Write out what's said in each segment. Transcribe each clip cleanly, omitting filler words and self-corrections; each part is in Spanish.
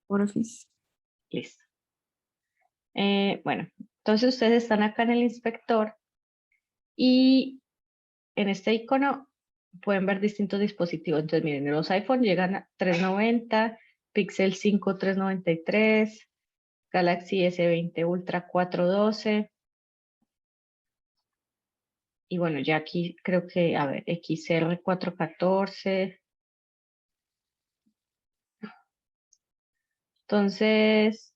porfis. Listo. Bueno, entonces ustedes están acá en el inspector y en este icono pueden ver distintos dispositivos. Entonces, miren, los iPhone llegan a 390, Pixel 5 393, Galaxy S20 Ultra 412. Y bueno, ya aquí creo que, a ver, XR 414. Entonces,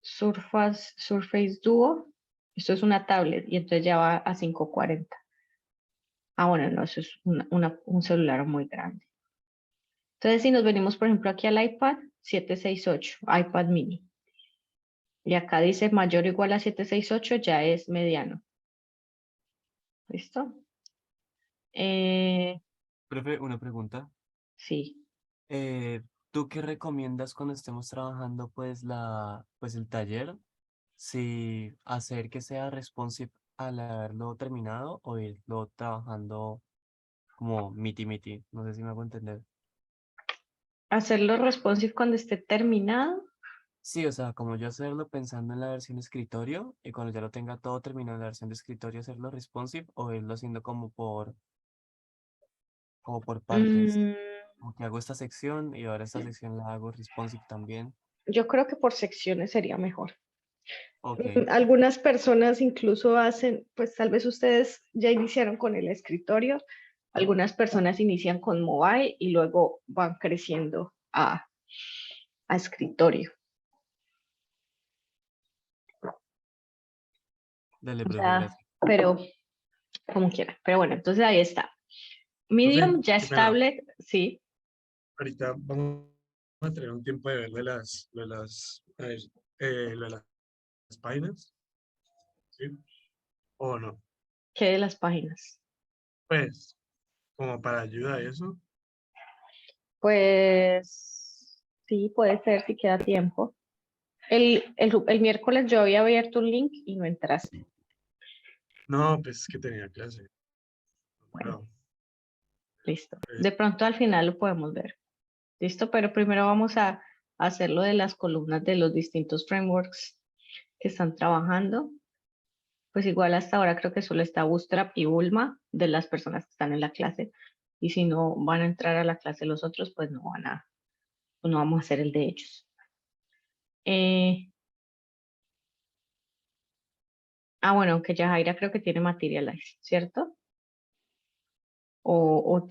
Surface Duo, esto es una tablet y entonces ya va a 540. Ah, bueno, no, eso es un celular muy grande. Entonces, si nos venimos, por ejemplo, aquí al iPad, 768, iPad mini. Y acá dice mayor o igual a 768, ya es mediano. ¿Listo? Profe, una pregunta. Sí. ¿Tú qué recomiendas cuando estemos trabajando pues el taller? Si hacer que sea responsive al haberlo terminado o irlo trabajando como miti. No sé si me hago entender. Hacerlo responsive cuando esté terminado. Sí, o sea, como yo hacerlo pensando en la versión de escritorio y cuando ya lo tenga todo terminado en la versión de escritorio hacerlo responsive o irlo haciendo como por partes. Mm, Como que hago esta sección y ahora esta sección la hago responsive también. yo creo que por secciones sería mejor. Ok. Algunas personas incluso hacen, pues tal vez ustedes ya iniciaron con el escritorio, algunas personas inician con mobile y luego van creciendo a escritorio. Dale, O profe, sea, gracias. pero como quiera. Pero bueno, entonces ahí está. Profe, Medium ya qué es pena. tablet, sí. Ahorita vamos a tener un tiempo de ver a ver, lo de las páginas, ¿sí? ¿O no? ¿Qué de las páginas? Pues, como para ayuda a eso. Pues sí, puede ser si queda tiempo. El miércoles yo había abierto un link y no entraste. No, pues es que tenía clase. Bueno, No, listo. pues, De pronto al final lo podemos ver. Listo, pero primero vamos a hacer lo de las columnas de los distintos frameworks que están trabajando. Pues igual hasta ahora creo que solo está Bootstrap y Bulma de las personas que están en la clase. Y si no van a entrar a la clase los otros, pues pues no vamos a hacer el de ellos. Bueno, aunque Yajaira creo que tiene Materialize, ¿cierto? O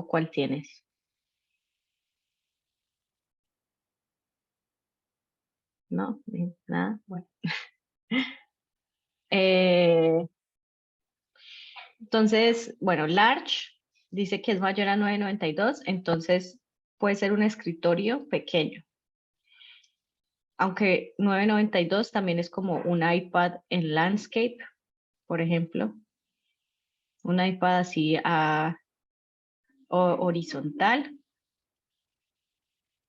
cuál tienes. No, nada, bueno. Eh, entonces, bueno, Large dice que es mayor a 992, entonces puede ser un escritorio pequeño. Aunque 992 también es como un iPad en landscape, por ejemplo. Un iPad así horizontal.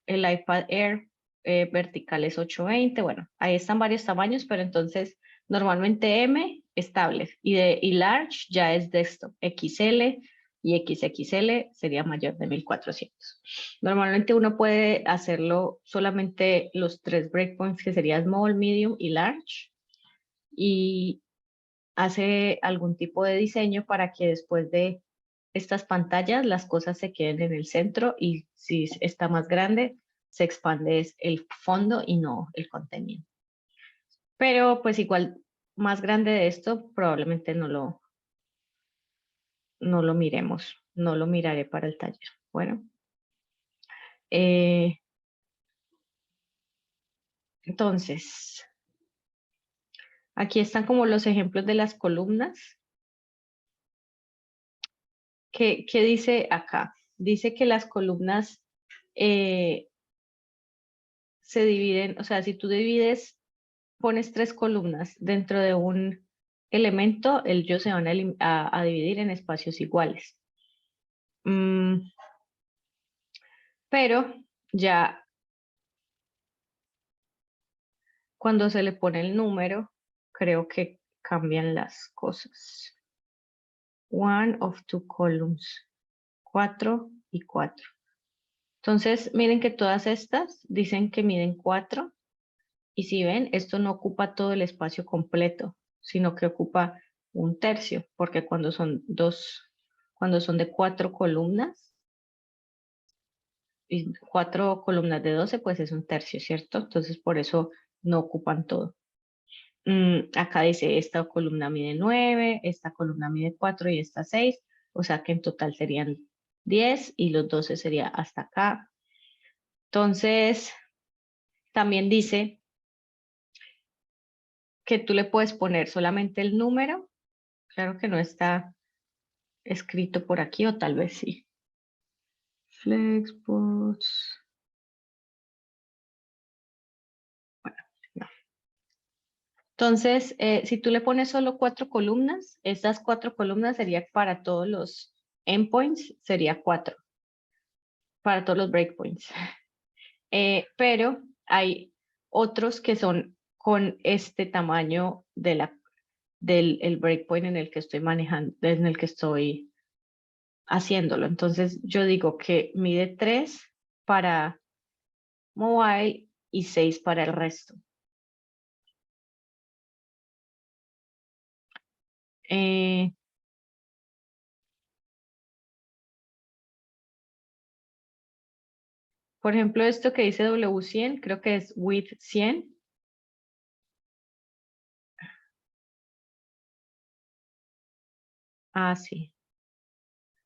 El iPad Air vertical es 820. Bueno, ahí están varios tamaños, pero entonces normalmente M es tablet y large ya es desktop. XL y XXL sería mayor de 1400. Normalmente uno puede hacerlo solamente los tres breakpoints que sería small, medium y large y hace algún tipo de diseño para que después de estas pantallas las cosas se queden en el centro y si está más grande se expande es el fondo y no el contenido. Pero pues igual más grande de esto probablemente no lo miremos, no lo miraré para el taller. Bueno, eh, entonces aquí están como los ejemplos de las columnas. ¿Qué dice acá? Dice que las columnas eh, se dividen, o sea, si tú divides, pones tres columnas dentro de un elemento, ellos se van a dividir en espacios iguales. Pero ya cuando se le pone el número, creo que cambian las cosas. One of two columns, 4 y 4. Entonces, miren que todas estas dicen que miden 4. Y si ven, esto no ocupa todo el espacio completo, sino que ocupa 1/3, porque cuando son de 4 columnas, y 4 columnas de 12, pues es 1/3, ¿cierto? Entonces, por eso no ocupan todo. Acá dice, esta columna mide 9, esta columna mide 4 y esta 6, o sea que en total serían 10 y los 12 sería hasta acá. Entonces, también dice que tú le puedes poner solamente el número. Claro que no está escrito por aquí, o tal vez sí. Flexbox. Bueno, no. Entonces, si tú le pones solo 4 columnas, estas 4 columnas sería para todos los endpoints, sería 4. Para todos los breakpoints. Pero hay otros que son con este tamaño del el breakpoint en el que estoy manejando, en el que estoy haciéndolo. Entonces yo digo que mide 3 para mobile y 6 para el resto. Por ejemplo, esto que dice W100, creo que es width 100. Ah, sí.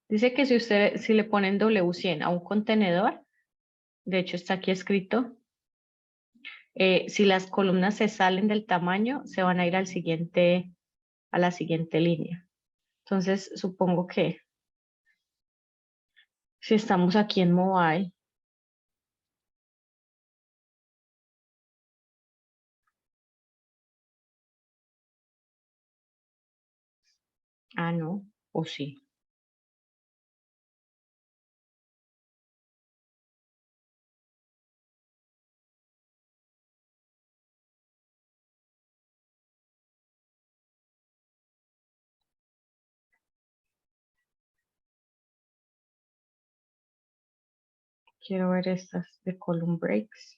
Dice que si le ponen W100 a un contenedor, de hecho está aquí escrito, si las columnas se salen del tamaño, se van a ir a la siguiente línea. Entonces, supongo que si estamos aquí en mobile, no, o sí. Quiero ver estas de column breaks.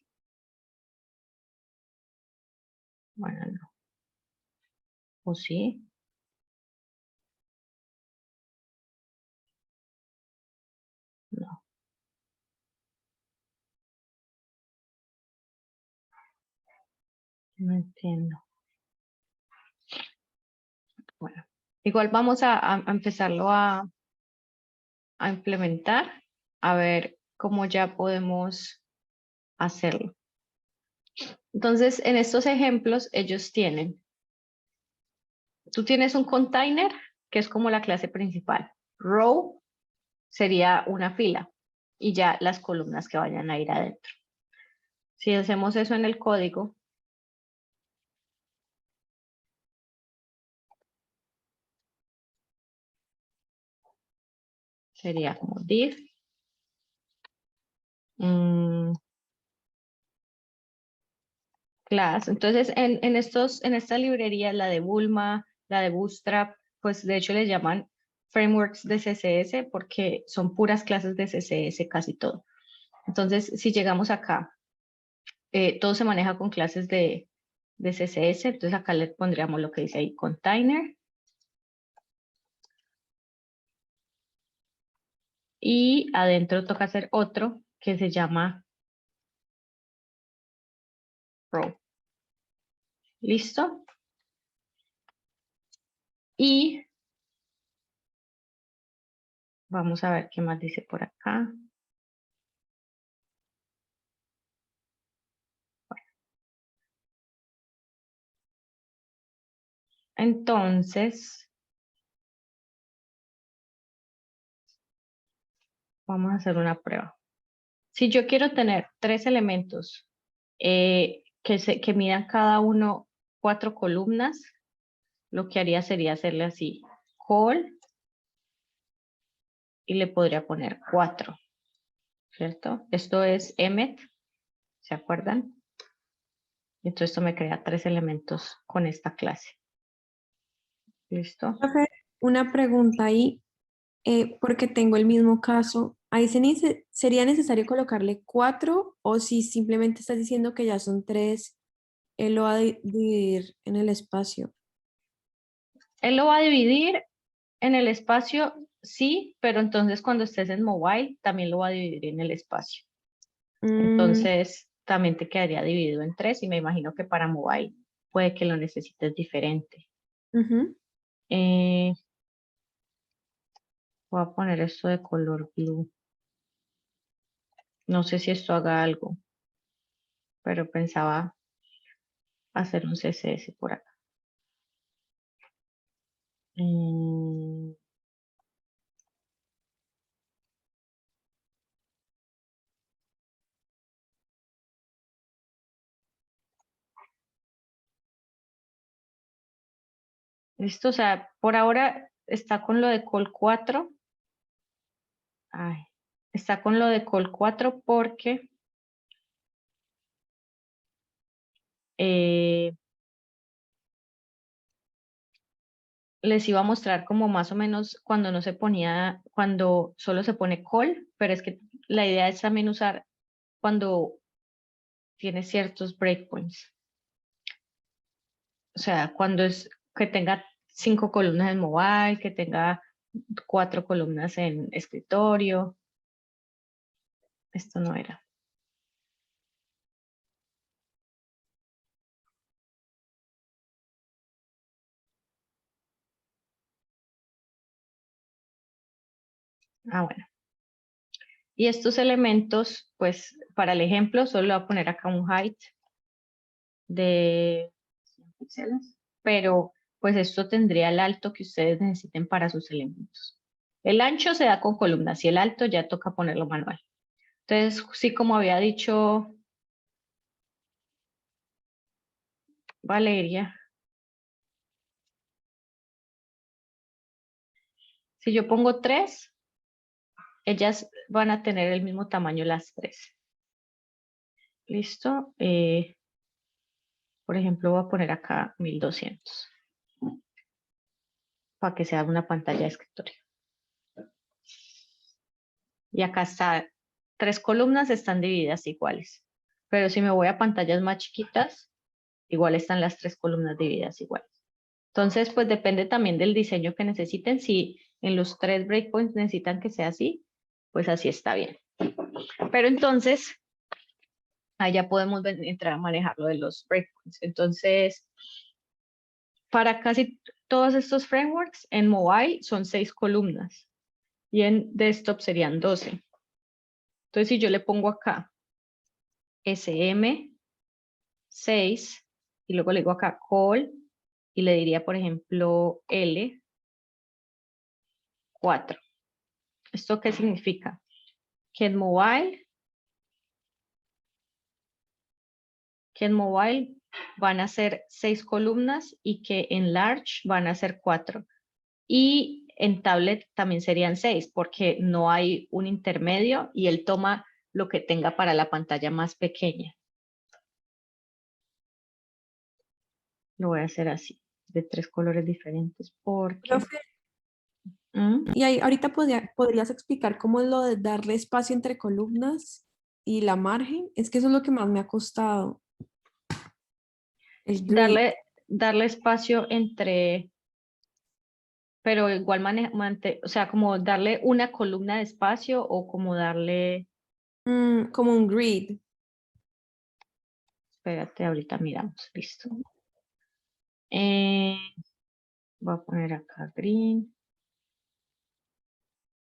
Bueno, no. ¿O sí? No. No entiendo. Bueno, igual vamos a empezarlo a implementar, a ver cómo ya podemos hacerlo. Entonces, en estos ejemplos, ellos tú tienes un container, que es como la clase principal. Row sería una fila y ya las columnas que vayan a ir adentro. Si hacemos eso en el código, sería como div. Class. Entonces, en esta librería, la de Bulma, la de Bootstrap, pues de hecho les llaman frameworks de CSS porque son puras clases de CSS casi todo. Entonces, si llegamos acá, todo se maneja con clases de CSS, entonces acá le pondríamos lo que dice ahí, container. Y adentro toca hacer otro que se llama row. ¿Listo? Y vamos a ver qué más dice por acá. Bueno. Entonces, vamos a hacer una prueba. Si yo quiero tener 3 elementos que midan cada uno 4 columnas, lo que haría sería hacerle así, call, y le podría poner 4, ¿cierto? Esto es emmet, ¿se acuerdan? Entonces esto me crea 3 elementos con esta clase. ¿Listo? Profe, una pregunta ahí, porque tengo el mismo caso Ahí sería necesario colocarle 4 o si simplemente estás diciendo que ya son 3, él lo va a dividir en el espacio. Él lo va a dividir en el espacio, sí, pero entonces cuando estés en mobile también lo va a dividir en el espacio. Entonces también te quedaría dividido en 3 y me imagino que para mobile puede que lo necesites diferente. Ujú. Voy a poner esto de color blue. No sé si esto haga algo, pero pensaba hacer un CSS por acá. Listo, o sea, por ahora está con lo de col 4. Ay, está con lo de col 4 porque les iba a mostrar como más o menos cuando no se ponía, cuando solo se pone col, pero es que la idea es también usar cuando tiene ciertos breakpoints. O sea, cuando es que tenga 5 columnas en mobile, que tenga 4 columnas en escritorio. Esto no era. Ah, bueno. Y estos elementos, pues para el ejemplo, solo voy a poner acá un height de 100 píxeles, pero pues esto tendría el alto que ustedes necesiten para sus elementos. El ancho se da con columnas y el alto ya toca ponerlo manual. Entonces, sí, como había dicho Valeria, si yo pongo 3, ellas van a tener el mismo tamaño las 3. ¿Listo? Por ejemplo, voy a poner acá 1200 para que sea una pantalla de escritorio. Y acá está, 3 columnas están divididas iguales. Pero si me voy a pantallas más chiquitas, igual están las 3 columnas divididas iguales. Entonces, pues depende también del diseño que necesiten. Si en los 3 breakpoints necesitan que sea así, pues así está bien. Pero entonces, allá podemos entrar a manejar lo de los breakpoints. Entonces, para casi todos estos frameworks, en mobile son 6 columnas y en desktop serían 12. Entonces, si yo le pongo acá SM 6 y luego le digo acá call y le diría, por ejemplo, L 4. ¿Esto qué significa? Que en mobile van a ser 6 columnas y que en large van a ser 4. Y en tablet también serían 6 porque no hay un intermedio y él toma lo que tenga para la pantalla más pequeña. Lo voy a hacer así, de 3 colores diferentes porque... Profe, y ahí ahorita podrías explicar cómo es lo de darle espacio entre columnas y la margen. Es que eso es lo que más me ha costado. El grid. darle espacio entre, pero igual o sea, como darle una columna de espacio o como darle, Como un grid. espérate, ahorita miramos, listo. Voy a poner acá green,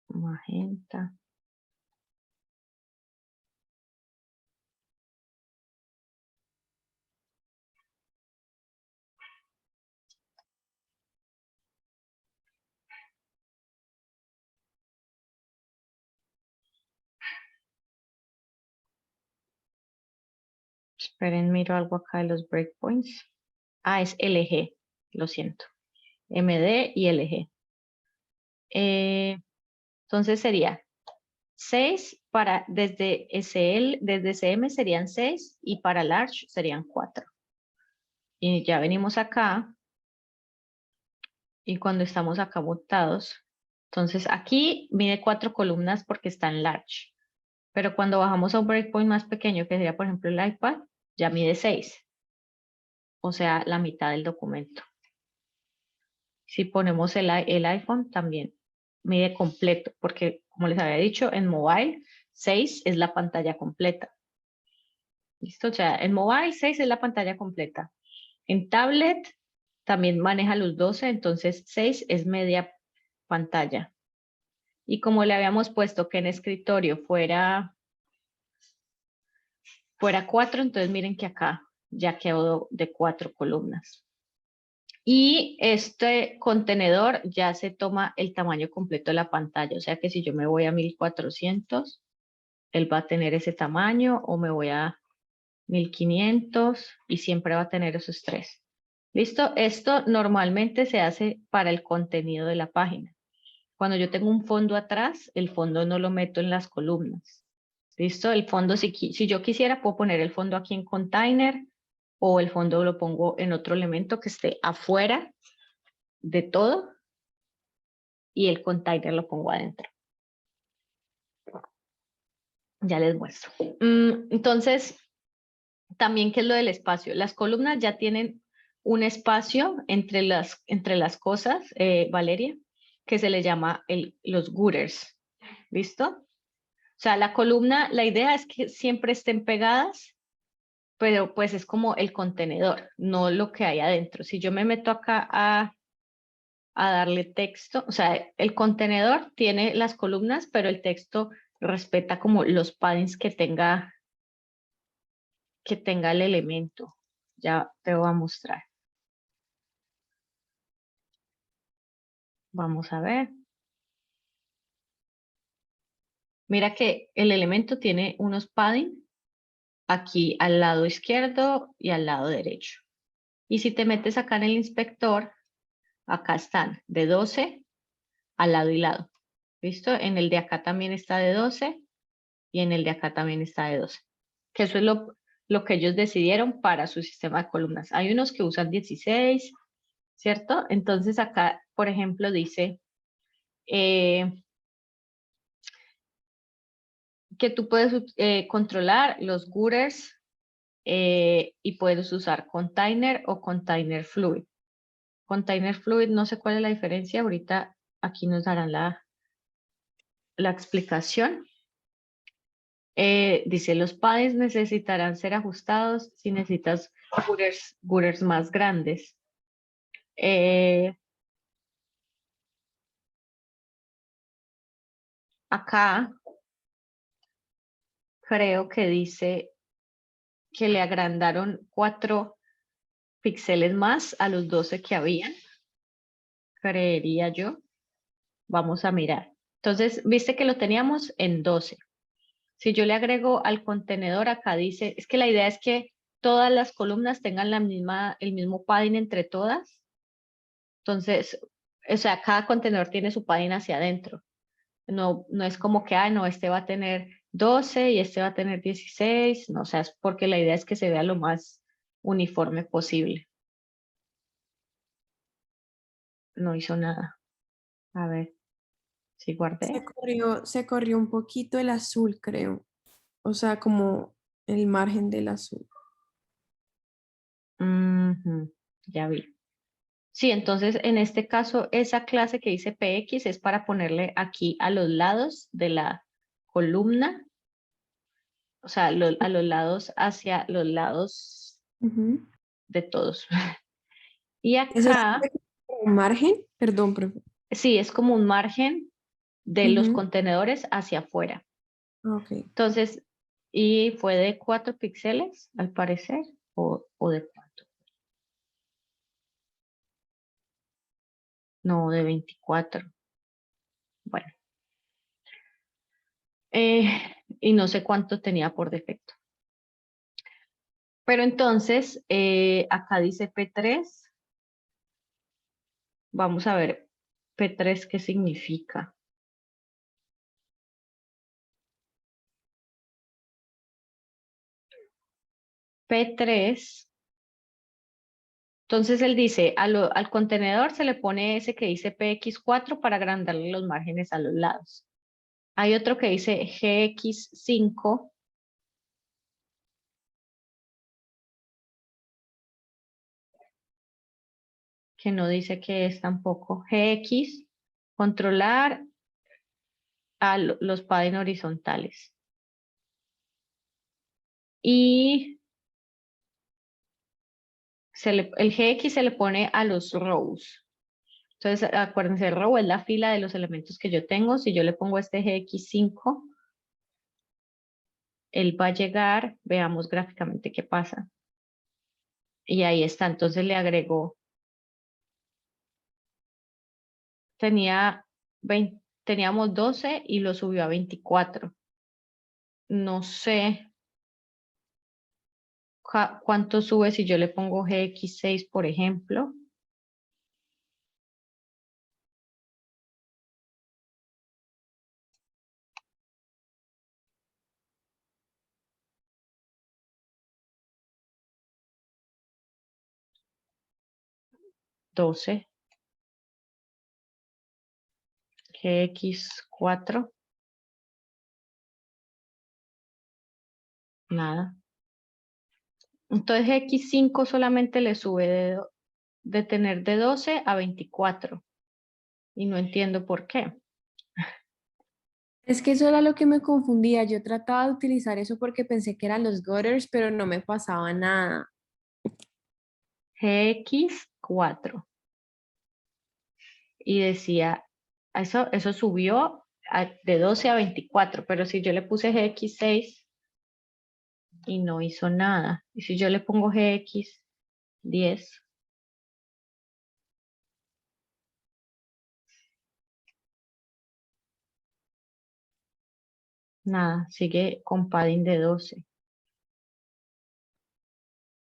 magenta. Esperen, miro algo acá de los breakpoints. Ah, es LG, lo siento. MD y LG. Entonces sería 6 para, desde SL, desde SM serían 6 y para large serían 4. Y ya venimos acá y cuando estamos acá botados, Entonces aquí mide 4 columnas porque está en large. Pero cuando bajamos a un breakpoint más pequeño, que sería por ejemplo el iPad, ya mide 6. O sea, la mitad del documento. Si ponemos el iPhone también mide completo, porque como les había dicho, en mobile 6 es la pantalla completa. ¿Listo? O sea, en mobile 6 es la pantalla completa. En tablet también maneja los 12, entonces 6 es media pantalla. Y como le habíamos puesto que en escritorio fuera 4, entonces miren que acá ya quedó de 4 columnas. Y este contenedor ya se toma el tamaño completo de la pantalla. O sea que si yo me voy a 1400, él va a tener ese tamaño, o me voy a 1500 y siempre va a tener esos 3. ¿Listo? Esto normalmente se hace para el contenido de la página. Cuando yo tengo un fondo atrás, el fondo no lo meto en las columnas. ¿Listo? El fondo, si yo quisiera, puedo poner el fondo aquí en container, o el fondo lo pongo en otro elemento que esté afuera de todo, y el container lo pongo adentro. Ya les muestro. Entonces, también, ¿qué es lo del espacio? Las columnas ya tienen un espacio entre las cosas, Valeria, que se le llama los gutters. ¿Listo? O sea, la columna, la idea es que siempre estén pegadas, pero pues es como el contenedor, no lo que hay adentro. Si yo me meto acá a darle texto, o sea, el contenedor tiene las columnas, pero el texto respeta como los paddings que tenga el elemento. Ya te voy a mostrar. Vamos a ver. Mira que el elemento tiene unos padding aquí al lado izquierdo y al lado derecho. Y si te metes acá en el inspector, acá están de 12 al lado y lado. ¿Listo? En el de acá también está de 12 y en el de acá también está de 12. Que eso es lo que ellos decidieron para su sistema de columnas. Hay unos que usan 16, ¿cierto? Entonces acá, por ejemplo, dice que tú puedes controlar los gutters y puedes usar container o container fluid. Container fluid, no sé cuál es la diferencia, ahorita aquí nos darán la explicación. Dice, los paddings necesitarán ser ajustados si necesitas gutters más grandes. Acá creo que dice que le agrandaron 4 píxeles más a los 12 que habían, creería yo. Vamos a mirar. Entonces, viste que lo teníamos en 12. Si yo le agrego al contenedor, acá dice, es que la idea es que todas las columnas tengan el mismo padding entre todas. Entonces, o sea, cada contenedor tiene su padding hacia adentro. No es como que, no, este va a tener 12 y este va a tener 16. No, o sea, es porque la idea es que se vea lo más uniforme posible. No hizo nada. A ver, si guardé. Se corrió un poquito el azul, creo. O sea, como el margen del azul. Ujú, ya vi. Sí, entonces en este caso esa clase que dice PX es para ponerle aquí a los lados de la columna, o sea, a los lados, hacia los lados Ujú. de todos. Y Eso es acá, un margen, perdón, profe. sí, es como un margen de los Ujú. contenedores hacia afuera. Ok. Entonces, y fue de 4 píxeles, al parecer, o de cuánto. No, de 24. Bueno, y no sé cuánto tenía por defecto. Pero entonces, acá dice P3. Vamos a ver P3 qué significa. P3 Entonces él dice, al contenedor se le pone ese que dice PX4 para agrandarle los márgenes a los lados. Hay otro que dice GX5. Que no dice qué es tampoco. GX, controlar a los padding horizontales. Y el GX se le pone a los rows. Entonces, acuérdense, el row es la fila de los elementos que yo tengo. Si yo le pongo este GX5, él va a llegar, veamos gráficamente qué pasa. Y ahí está, entonces le agregó, teníamos 12 y lo subió a 24. No sé cuánto sube si yo le pongo GX6, por ejemplo. GX4, nada. Entonces GX5 solamente le sube de tener de 12 a 24. Y no entiendo por qué. Es que eso era lo que me confundía. Yo trataba de utilizar eso porque pensé que eran los gutters, pero no me pasaba nada. GX4. Y decía, eso subió de 12 a 24, pero si yo le puse GX6 y no hizo nada. Y si yo le pongo GX10, nada, sigue con padding de 12.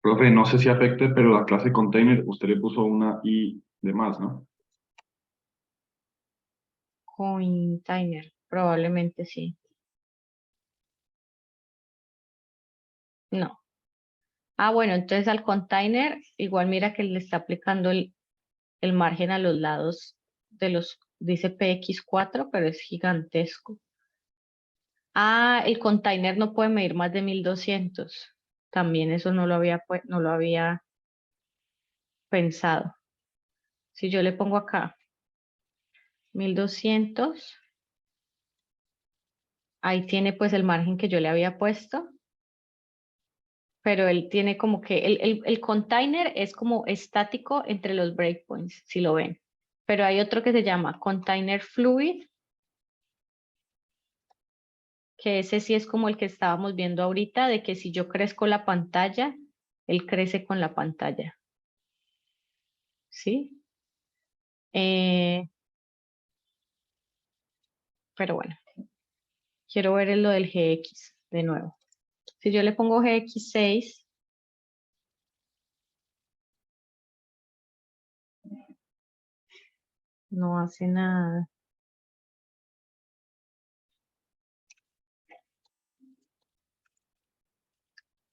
Profe, no sé si afecte, pero la clase container, usted le puso una I de más, ¿no? Container, probablemente sí. No. Ah, bueno, entonces al container, igual mira que le está aplicando el margen a los lados de los, dice PX4, pero es gigantesco. Ah, el container no puede medir más de 1200. También eso no lo había pensado. Si yo le pongo acá 1200, ahí tiene pues el margen que yo le había puesto. Pero él tiene como que el container es como estático entre los breakpoints, si lo ven. Pero hay otro que se llama container fluid, que ese sí es como el que estábamos viendo ahorita, de que si yo crezco la pantalla, él crece con la pantalla. ¿Sí? Pero bueno, quiero ver lo del GX de nuevo. Si yo le pongo GX6, no hace nada.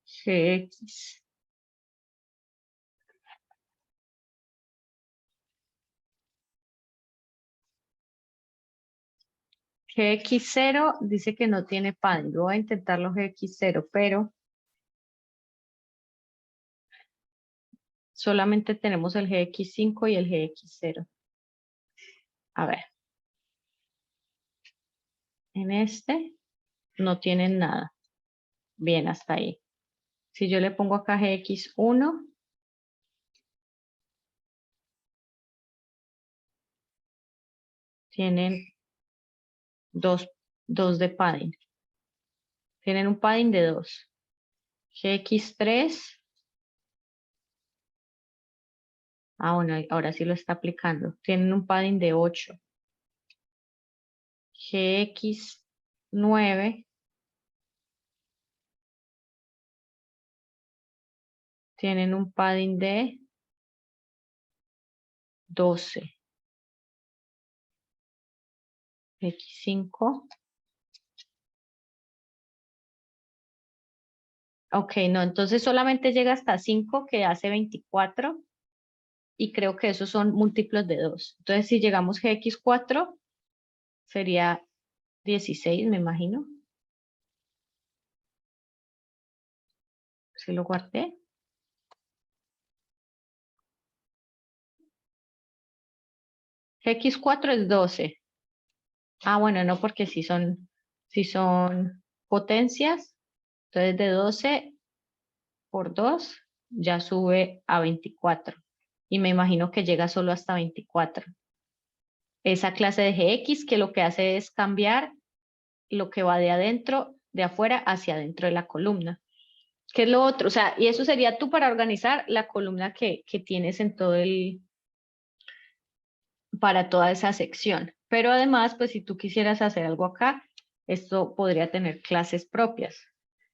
GX. GX0 dice que no tiene padding. Voy a intentarlo GX0, pero solamente tenemos el GX5 y el GX0. A ver. En este no tienen nada. Bien, hasta ahí. Si yo le pongo acá GX1, tienen dos de padding. Tienen un padding de 2. GX3. Ah, bueno, ahora sí lo está aplicando. Tienen un padding de 8. GX9. Tienen un padding de 12. X5. Ok, no, entonces solamente llega hasta 5 que hace 24 y creo que esos son múltiplos de 2. Entonces, si llegamos gx4, sería 16, me imagino. Si lo guardé. X4 es 12. Ah, bueno, no, porque si son potencias, entonces de 12 por 2 ya sube a 24. Y me imagino que llega solo hasta 24. Esa clase de Gx que lo que hace es cambiar lo que va de adentro, de afuera hacia adentro de la columna. ¿Qué es lo otro? O sea, y eso sería tú para organizar la columna que tienes en todo para toda esa sección. Pero además, pues si tú quisieras hacer algo acá, esto podría tener clases propias.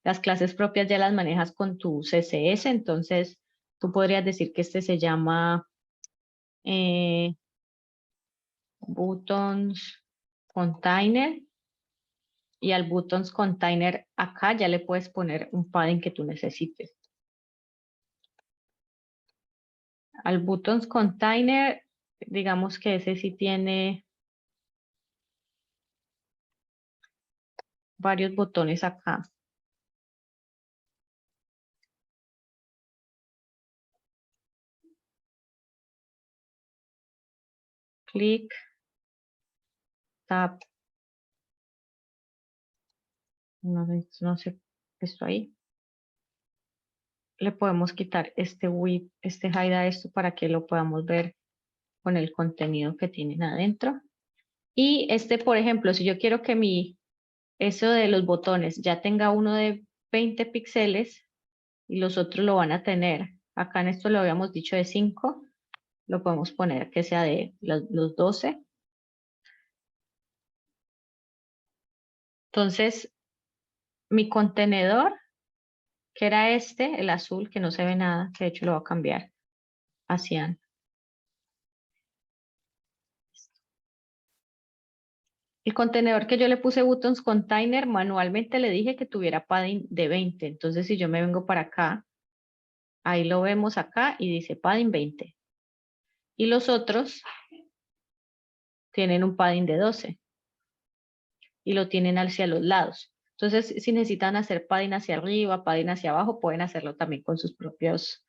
Las clases propias ya las manejas con tu CSS, entonces tú podrías decir que este se llama buttons container, y al buttons container acá ya le puedes poner un padding que tú necesites. Al buttons container, digamos que ese sí tiene varios botones acá. Clic, tab. No sé, esto ahí. Le podemos quitar este width, este hide a esto para que lo podamos ver con el contenido que tienen adentro. Y este, por ejemplo, si yo quiero que eso de los botones ya tenga uno de 20 píxeles y los otros lo van a tener. Acá en esto lo habíamos dicho de 5, lo podemos poner que sea de los 12. Entonces, mi contenedor, que era este, el azul, que no se ve nada, que de hecho lo voy a cambiar hacia. El contenedor que yo le puse buttons container, manualmente le dije que tuviera padding de 20. Entonces, si yo me vengo para acá, ahí lo vemos acá y dice padding 20. Y los otros tienen un padding de 12. Y lo tienen hacia los lados. Entonces, si necesitan hacer padding hacia arriba, padding hacia abajo, pueden hacerlo también con sus propias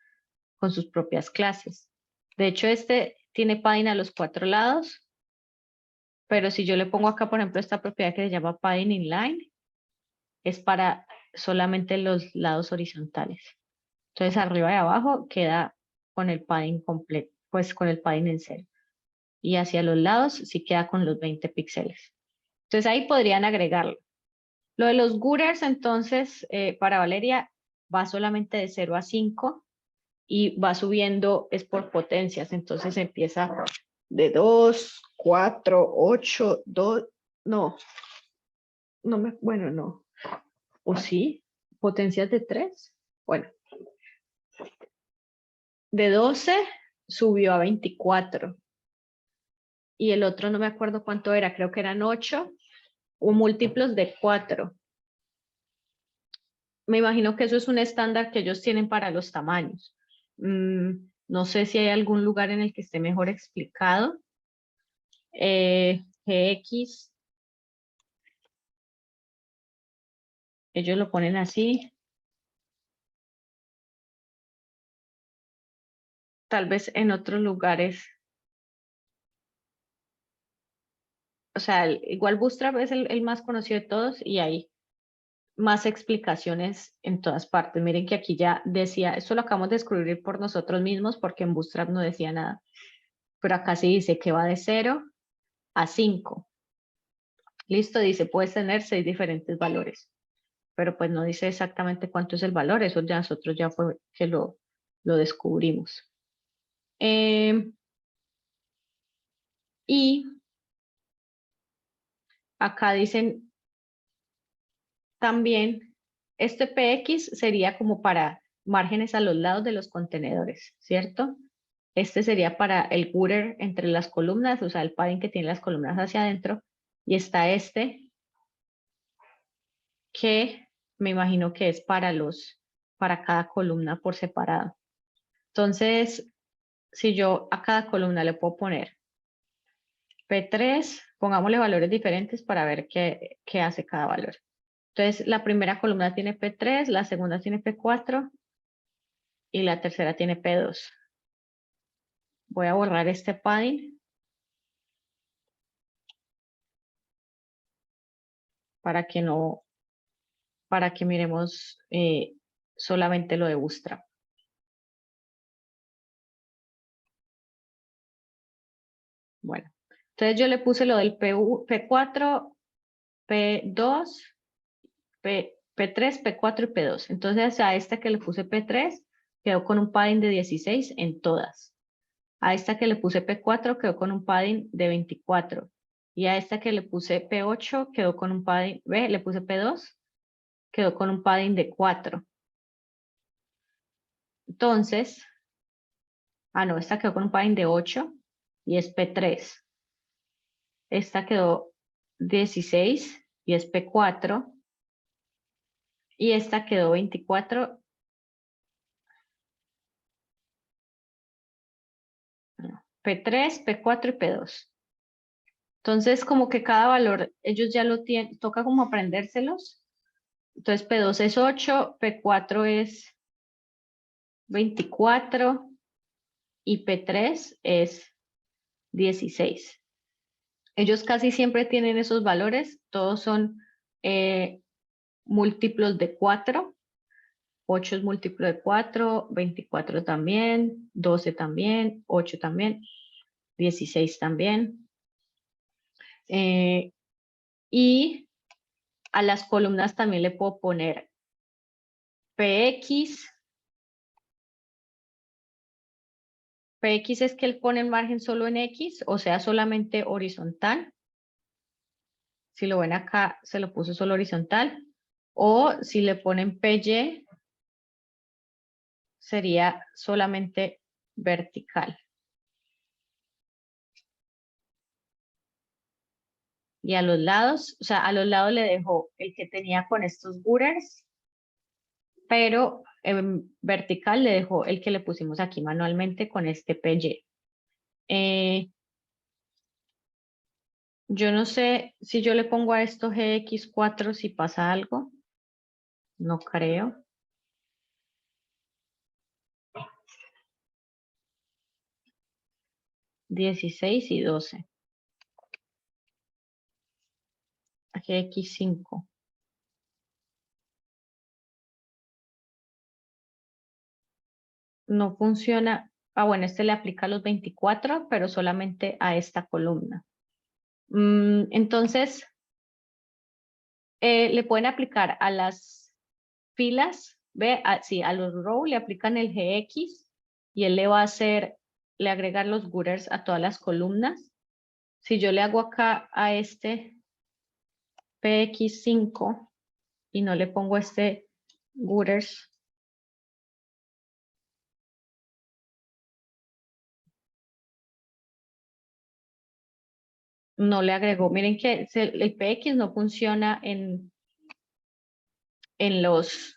clases. De hecho, este tiene padding a los 4 lados, pero si yo le pongo acá, por ejemplo, esta propiedad que se llama padding inline, es para solamente los lados horizontales. Entonces, arriba y abajo queda con el padding completo, pues con el padding en cero. Y hacia los lados sí queda con los 20 píxeles. Entonces, ahí podrían agregarlo. Lo de los gitters, entonces, para Valeria, va solamente de 0 a 5 y va subiendo, es por potencias. Entonces empieza de 2, 4, 8, 2, no. Bueno, no. ¿O sí? ¿Potencias de 3? Bueno. De 12 subió a 24. Y el otro no me acuerdo cuánto era, creo que eran 8 o múltiplos de 4. Me imagino que eso es un estándar que ellos tienen para los tamaños. No sé si hay algún lugar en el que esté mejor explicado. GX, ellos lo ponen así. Tal vez en otros lugares. O sea, igual Bootstrap es el más conocido de todos y hay más explicaciones en todas partes. Miren que aquí ya decía, esto lo acabamos de descubrir por nosotros mismos porque en Bootstrap no decía nada. Pero acá sí dice que va de 0 a 5. Listo, dice, puedes tener 6 diferentes valores. Pero pues no dice exactamente cuánto es el valor. Eso ya nosotros ya fue que lo descubrimos. Y acá dicen también, este PX sería como para márgenes a los lados de los contenedores, ¿cierto? Este sería para el footer entre las columnas, o sea, el padding que tiene las columnas hacia adentro. Y está este, que me imagino que es para cada columna por separado. Entonces, si yo a cada columna le puedo poner P3, pongámosle valores diferentes para ver qué hace cada valor. Entonces, la primera columna tiene P3, la segunda tiene P4 y la tercera tiene P2. Voy a borrar este padding para que miremos solamente lo de Bootstrap. Bueno, entonces yo le puse lo del P4, P2, P3, P4 y P2. Entonces a esta que le puse P3 quedó con un padding de 16 en todas. A esta que le puse P4 quedó con un padding de 24. Y a esta que le puse P8 quedó con un padding, ve, le puse P2, quedó con un padding de 4. Entonces, no, esta quedó con un padding de 8 y es P3. Esta quedó 16 y es P4. Y esta quedó 24. P3, P4 y P2. Entonces, como que cada valor, ellos ya lo tienen, toca como aprendérselos. Entonces, P2 es 8, P4 es 24 y P3 es 16. Ellos casi siempre tienen esos valores, todos son múltiplos de 4. 8 es múltiplo de 4, 24 también, 12 también, 8 también, 16 también. Y a las columnas también le puedo poner PX. PX es que él pone el margen solo en X, o sea, solamente horizontal. Si lo ven acá, se lo puso solo horizontal. O si le ponen PY, sería solamente vertical. Y a los lados, o sea, a los lados le dejó el que tenía con estos gutters, pero en vertical le dejó el que le pusimos aquí manualmente con este PY. Yo no sé si yo le pongo a esto GX4 si pasa algo. No creo. $16 y $12. A GX5. No funciona. Bueno, este le aplica los 24, pero solamente a esta columna. Entonces, le pueden aplicar a las filas, ve, sí, a los row le aplican el GX y él le va a hacer, le agregar los gutters a todas las columnas. Si yo le hago acá a este PX5 y no le pongo este gutters, no le agregó. Miren que el PX no funciona en los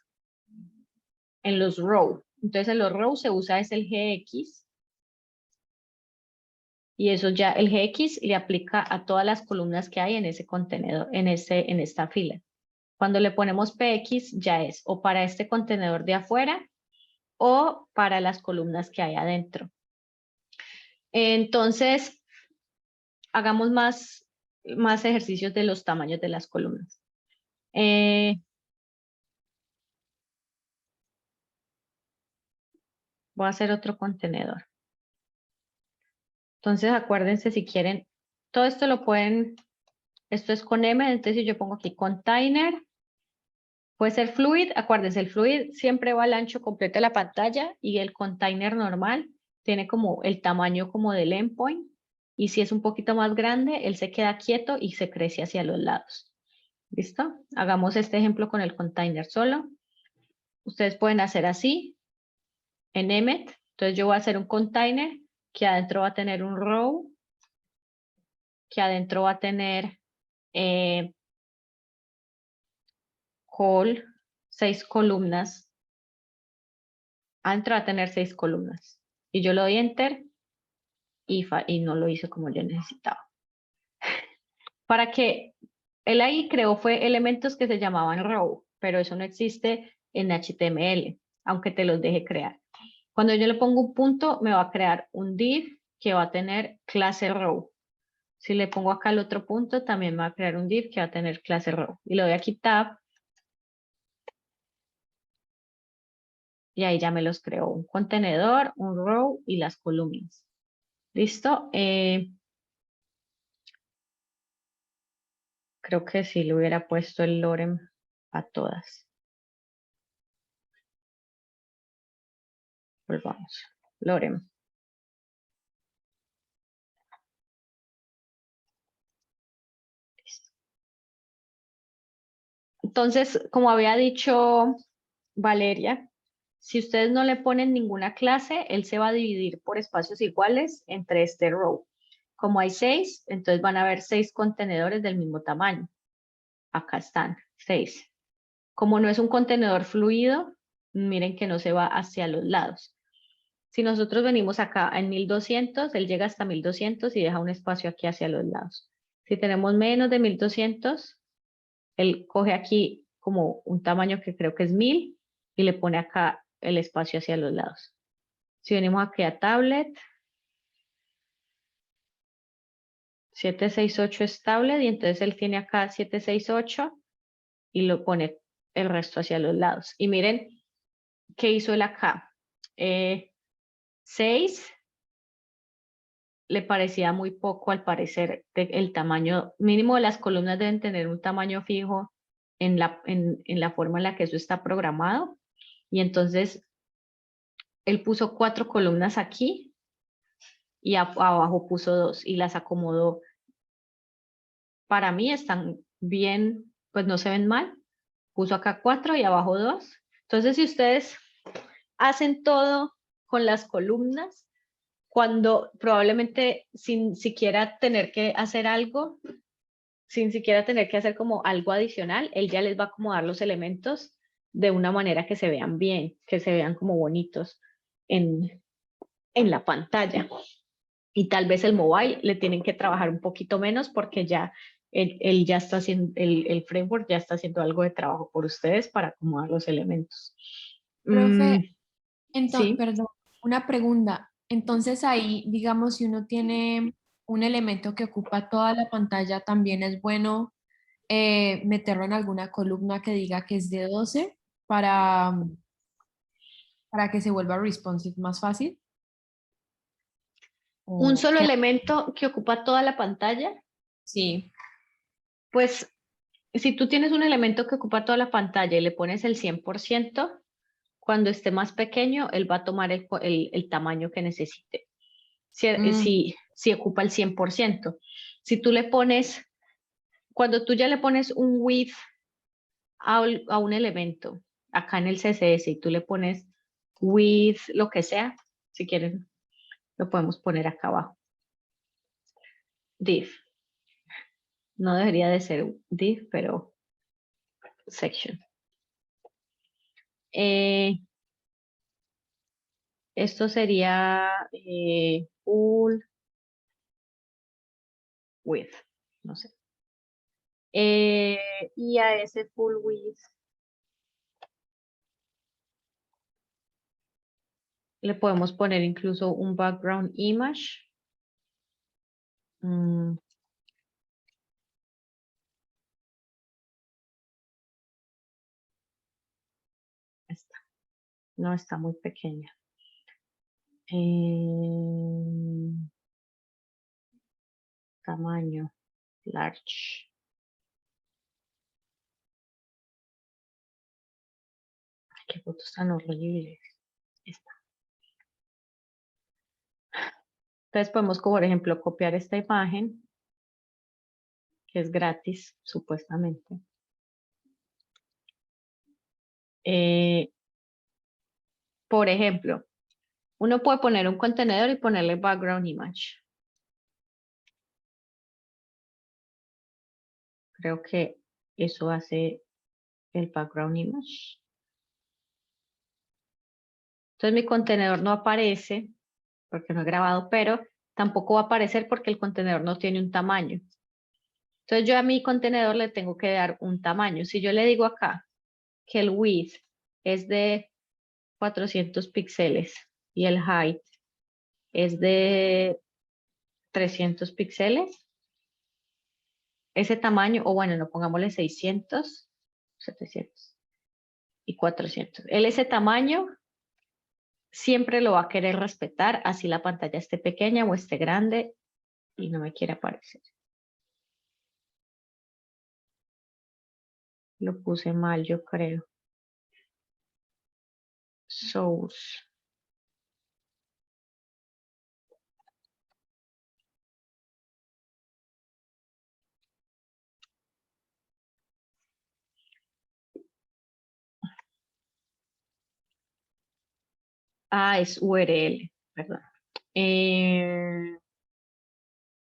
row. Entonces en los row se usa es el GX y eso ya el GX le aplica a todas las columnas que hay en ese contenedor, en esta fila. Cuando le ponemos PX ya es o para este contenedor de afuera o para las columnas que hay adentro. Entonces, hagamos más ejercicios de los tamaños de las columnas. Voy a hacer otro contenedor. Entonces, acuérdense si quieren, todo esto lo pueden, esto es con M, entonces si yo pongo aquí container, puede ser fluid, acuérdense, el fluid siempre va al ancho completo de la pantalla y el container normal tiene como el tamaño como del endpoint y si es un poquito más grande, él se queda quieto y se crece hacia los lados. ¿Listo? Hagamos este ejemplo con el container solo. Ustedes pueden hacer así en Emmet. Entonces yo voy a hacer un container que adentro va a tener un row, que adentro va a tener call, 6 columnas. Adentro va a tener 6 columnas. Y yo le doy enter y no lo hizo como yo necesitaba. Para que él ahí creó fue elementos que se llamaban row, pero eso no existe en HTML, aunque te los deje crear. Cuando yo le pongo un punto, me va a crear un div que va a tener clase row. Si le pongo acá el otro punto, también me va a crear un div que va a tener clase row. Y le doy aquí tab. Y ahí ya me los creó. Un contenedor, un row y las columnas. ¿Listo? Creo que sí le hubiera puesto el lorem a todas. Volvamos. Lorem. Listo. Entonces, como había dicho Valeria, si ustedes no le ponen ninguna clase, él se va a dividir por espacios iguales entre este row. Como hay 6, entonces van a haber 6 contenedores del mismo tamaño. Acá están, 6. Como no es un contenedor fluido, miren que no se va hacia los lados. Si nosotros venimos acá en 1200, él llega hasta 1200 y deja un espacio aquí hacia los lados. Si tenemos menos de 1200, él coge aquí como un tamaño que creo que es 1000 y le pone acá el espacio hacia los lados. Si venimos aquí a tablet, 768 es tablet y entonces él tiene acá 768 y lo pone el resto hacia los lados. Y miren qué hizo él acá. 6 le parecía muy poco al parecer el tamaño mínimo de las columnas deben tener un tamaño fijo en la forma en la que eso está programado. Y entonces él puso 4 columnas aquí y abajo puso 2 y las acomodó. Para mí están bien, pues no se ven mal. Puso acá 4 y abajo 2. Entonces si ustedes hacen todo con las columnas, cuando probablemente sin siquiera tener que hacer algo, sin siquiera tener que hacer como algo adicional, él ya les va a acomodar los elementos de una manera que se vean bien, que se vean como bonitos en la pantalla. Y tal vez el mobile le tienen que trabajar un poquito menos porque ya él ya está haciendo, el framework ya está haciendo algo de trabajo por ustedes para acomodar los elementos. Profe, Sí. perdón, una pregunta. Entonces ahí, digamos, si uno tiene un elemento que ocupa toda la pantalla, también es bueno meterlo en alguna columna que diga que es de 12 para, para que se vuelva responsive más fácil. Un ¿O solo qué? elemento que ocupa toda la pantalla, Sí. pues si tú tienes un elemento que ocupa toda la pantalla y le pones el 100%, cuando esté más pequeño, él va a tomar el tamaño que necesite. Si ocupa el 100%. Si tú le pones, cuando tú ya le pones un width a un elemento, acá en el CSS, y tú le pones width, lo que sea, si quieren, lo podemos poner acá abajo. Div. No debería de ser div, pero section. Esto sería full width, no sé. Y a ese full width le podemos poner incluso un background image. Esta. No, está muy pequeña. Tamaño, large. Ay, qué fotos tan horribles. Esta. Entonces podemos, por ejemplo, copiar esta imagen, que es gratis, supuestamente. Por ejemplo, uno puede poner un contenedor y ponerle background image. Creo que eso hace el background image. Entonces mi contenedor no aparece porque no he grabado, pero tampoco va a aparecer porque el contenedor no tiene un tamaño. Entonces yo a mi contenedor le tengo que dar un tamaño. Si yo le digo acá que el width es de 400 píxeles y el height es de 300 píxeles, ese tamaño, o bueno, no pongámosle 600, 700 y 400. Ese tamaño siempre lo va a querer respetar, así la pantalla esté pequeña o esté grande y no me quiere aparecer. Lo puse mal, yo creo. Source. Ah, es URL, perdón.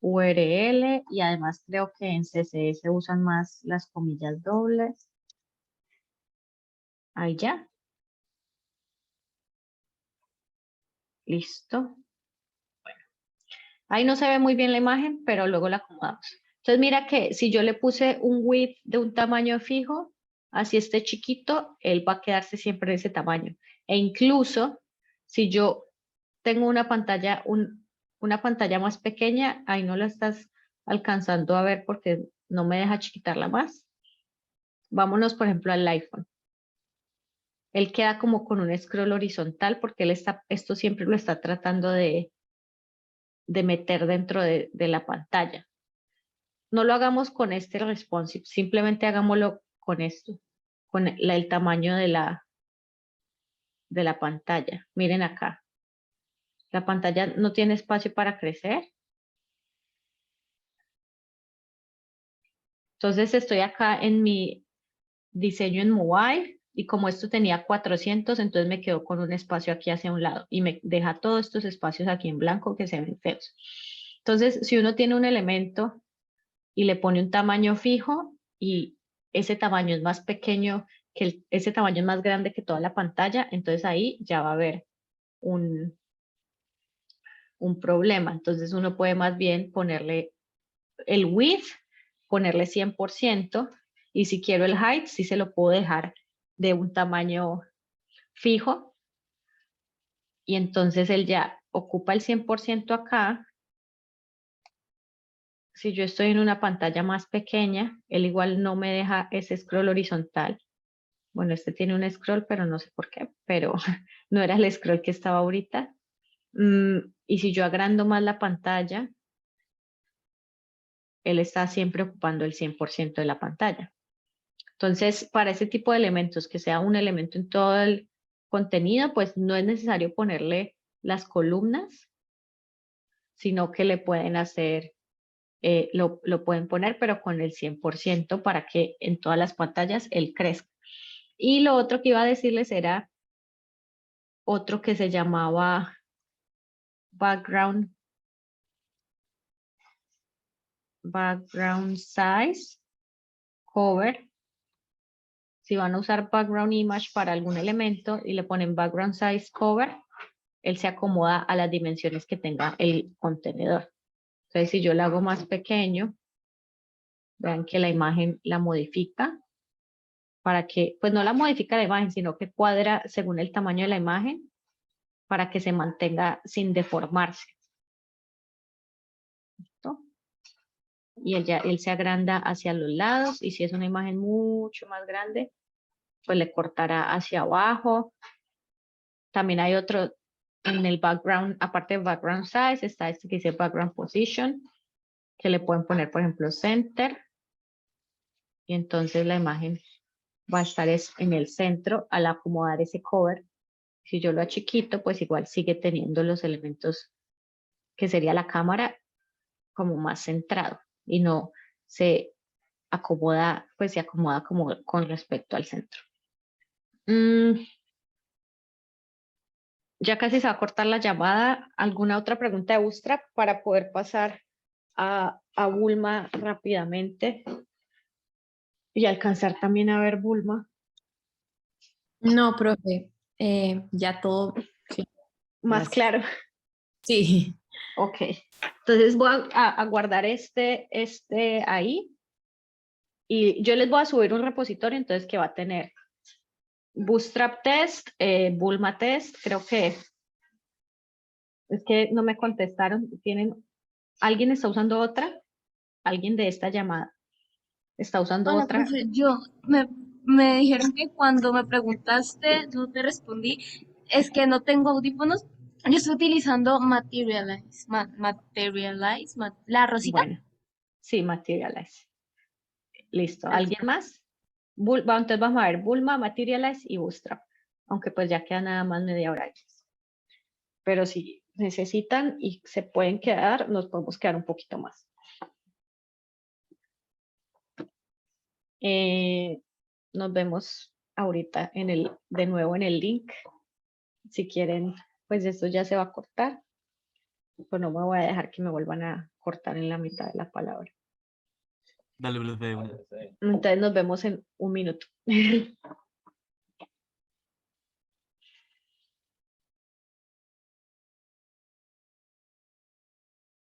URL y además creo que en CSS usan más las comillas dobles. Ahí ya. Listo. Bueno, ahí no se ve muy bien la imagen, pero luego la acomodamos. Entonces mira que si yo le puse un width de un tamaño fijo, así esté chiquito, él va a quedarse siempre de ese tamaño. E incluso si yo tengo una pantalla, una pantalla más pequeña, ahí no la estás alcanzando a ver porque no me deja chiquitarla más. Vámonos, por ejemplo, al iPhone. Él queda como con un scroll horizontal porque él está, esto siempre lo está tratando de meter dentro de la pantalla. No lo hagamos con este responsive, simplemente hagámoslo con esto, con el tamaño de la pantalla. Miren acá. La pantalla no tiene espacio para crecer. Entonces estoy acá en mi diseño en mobile y como esto tenía 400, entonces me quedo con un espacio aquí hacia un lado y me deja todos estos espacios aquí en blanco que se ven feos. Entonces, si uno tiene un elemento y le pone un tamaño fijo y ese tamaño es más pequeño que ese tamaño es más grande que toda la pantalla, entonces ahí ya va a haber un problema. Entonces uno puede más bien ponerle el width, ponerle 100%, y si quiero el height, sí se lo puedo dejar de un tamaño fijo, y entonces él ya ocupa el 100% acá. Si yo estoy en una pantalla más pequeña, él igual no me deja ese scroll horizontal. Bueno, este tiene un scroll, pero no sé por qué, pero no era el scroll que estaba ahorita. Y si yo agrando más la pantalla, él está siempre ocupando el 100% de la pantalla. Entonces, para ese tipo de elementos, que sea un elemento en todo el contenido, pues no es necesario ponerle las columnas, sino que le pueden hacer, lo pueden poner, pero con el 100% para que en todas las pantallas él crezca. Y lo otro que iba a decirles era otro que se llamaba background size cover. Si van a usar background image para algún elemento y le ponen background size cover, él se acomoda a las dimensiones que tenga el contenedor. Entonces, si yo lo hago más pequeño, vean que la imagen la modifica para que, pues no la modifica la imagen, sino que cuadra según el tamaño de la imagen para que se mantenga sin deformarse. ¿Listo? Y él se agranda hacia los lados, y si es una imagen mucho más grande, pues le cortará hacia abajo. También hay otro en el background, aparte de background size, está este que dice background position, que le pueden poner, por ejemplo, center, y entonces la imagen va a estar en el centro al acomodar ese cover. Si yo lo achiquito, pues igual sigue teniendo los elementos que sería la cámara como más centrado y no se acomoda, pues se acomoda como con respecto al centro. Ya casi se va a cortar la llamada. ¿Alguna otra pregunta de Bootstrap para poder pasar a Bulma rápidamente y alcanzar también a ver Bulma? No, profe, ya todo. Más Gracias. claro. Sí. Ok, entonces voy a guardar este ahí y yo les voy a subir un repositorio entonces que va a tener Bootstrap Test, Bulma Test, creo que es que no me contestaron. ¿Alguien está usando otra? ¿Alguien de esta llamada está usando Hola, otra? profe, me dijeron que cuando me preguntaste no te respondí, es que no tengo audífonos. Yo estoy utilizando Materialize, la rosita. Bueno, sí, Materialize. Listo. ¿Alguien Perfecto. más? Entonces vamos a ver Bulma, Materialize y Bootstrap. Aunque pues ya queda nada más media hora. Pero si necesitan y se pueden quedar, nos podemos quedar un poquito más. Nos vemos ahorita de nuevo en el link. Si quieren, pues esto ya se va a cortar. Pues no me voy a dejar que me vuelvan a cortar en la mitad de la palabra. Dale, profe, de una. Entonces nos vemos en un minuto.